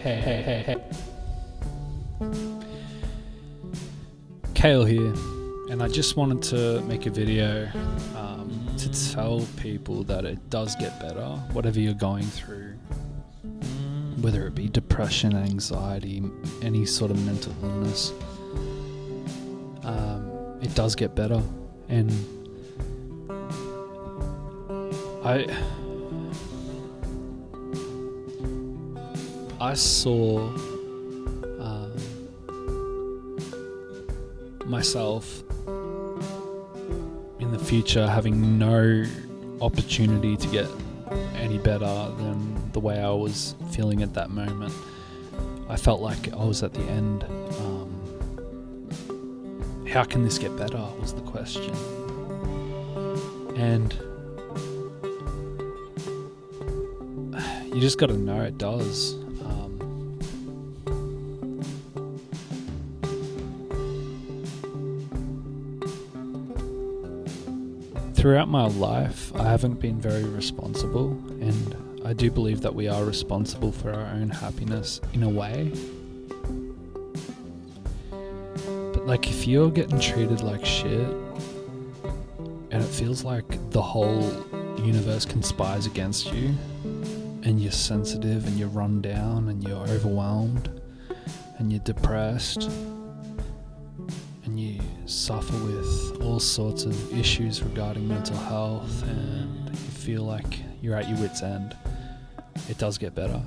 Hey. Cale here, and I just wanted to make a video to tell people that it does get better, whatever you're going through, whether it be depression, anxiety, any sort of mental illness. It does get better, and I saw myself in the future having no opportunity to get any better than the way I was feeling at that moment. I felt like I was at the end. How can this get better was the question. And you just got to know it does. Throughout my life, I haven't been very responsible, and I do believe that we are responsible for our own happiness in a way. But like, if you're getting treated like shit, and it feels like the whole universe conspires against you, and you're sensitive, and you're run down, and you're overwhelmed, and you're depressed, and you suffer with all sorts of issues regarding mental health, and you feel like you're at your wit's end, it does get better.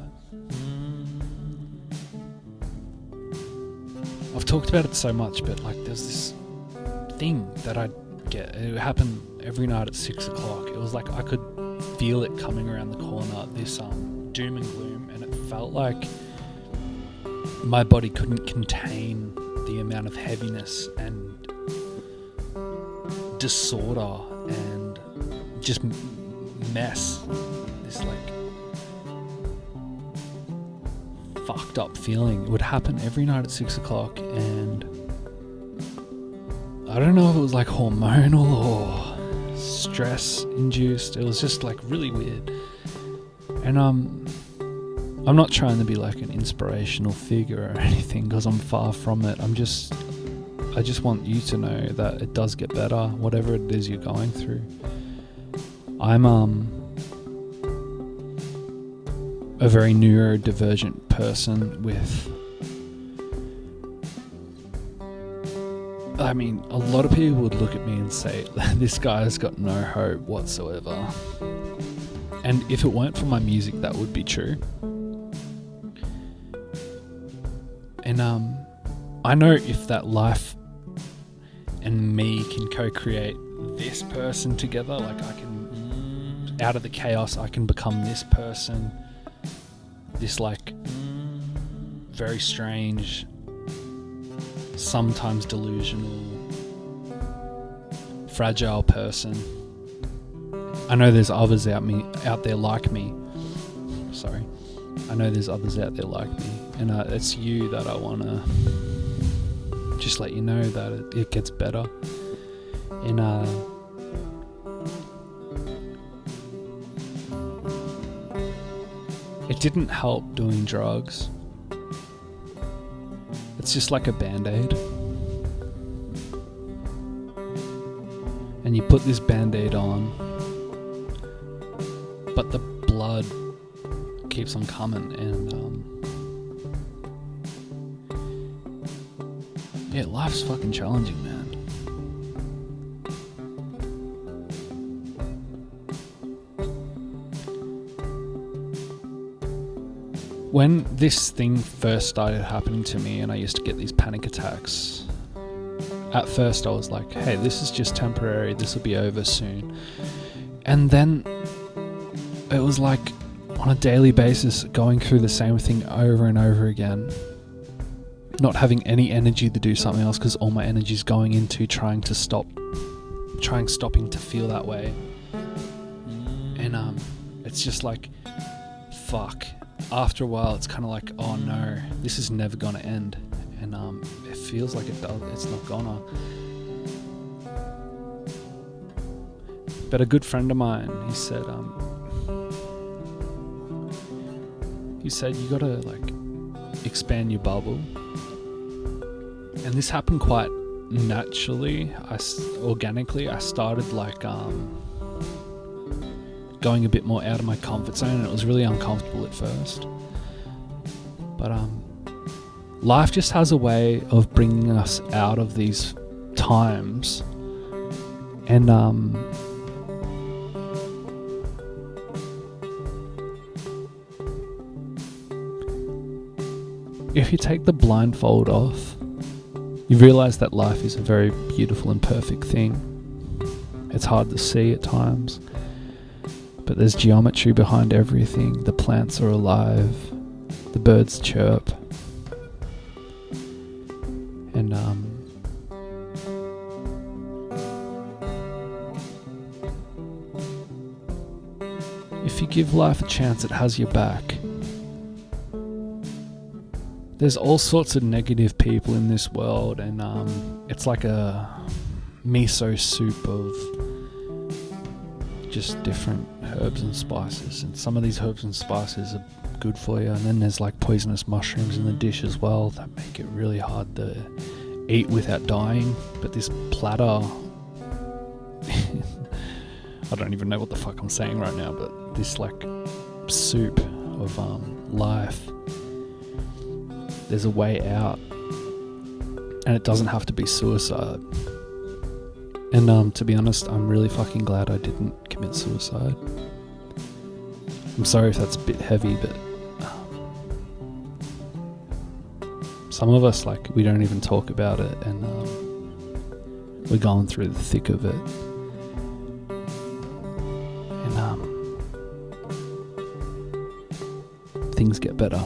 I've talked about it so much, but like, there's this thing that I get. It happened every night at 6 o'clock. It was like I could feel it coming around the corner, this doom and gloom, and it felt like my body couldn't contain the amount of heaviness and disorder and just mess, this like fucked up feeling. It would happen every night at 6 o'clock, and I don't know if it was like hormonal or stress induced. It was just like really weird. And I'm not trying to be like an inspirational figure or anything, because I'm far from it. I just want you to know that it does get better, whatever it is you're going through. I'm a very neurodivergent person with, I mean, a lot of people would look at me and say, this guy's got no hope whatsoever. And if it weren't for my music, that would be true. And I know if that life and me can co-create this person together, like I can, out of the chaos, I can become this person, this like very strange, sometimes delusional, fragile person. I know there's others out there like me. Sorry. I know there's others out there like me, and it's you that I want to just let you know that it gets better. And it didn't help doing drugs. It's just like a band-aid. And you put this band-aid on, but the blood keeps on coming, and yeah, life's fucking challenging, man. When this thing first started happening to me and I used to get these panic attacks, at first I was like, hey, this is just temporary, this will be over soon. And then it was like on a daily basis going through the same thing over and over again, not having any energy to do something else because all my energy is going into stopping to feel that way. And it's just like, fuck. After a while, it's kind of like, oh no, this is never gonna end. And it feels like it's not gonna. But a good friend of mine, he said you gotta like expand your bubble. And this happened quite naturally, organically. I started like going a bit more out of my comfort zone, and it was really uncomfortable at first. But life just has a way of bringing us out of these times, and if you take the blindfold off, you realize that life is a very beautiful and perfect thing. It's hard to see at times, but there's geometry behind everything. The plants are alive, the birds chirp, and if you give life a chance, it has your back. There's all sorts of negative people in this world, and it's like a miso soup of just different herbs and spices, and some of these herbs and spices are good for you, and then there's like poisonous mushrooms in the dish as well that make it really hard to eat without dying. But this platter I don't even know what the fuck I'm saying right now, but this like soup of life, there's a way out, and it doesn't have to be suicide. And to be honest, I'm really fucking glad I didn't commit suicide. I'm sorry if that's a bit heavy, but some of us, like, we don't even talk about it, and we're going through the thick of it. And things get better.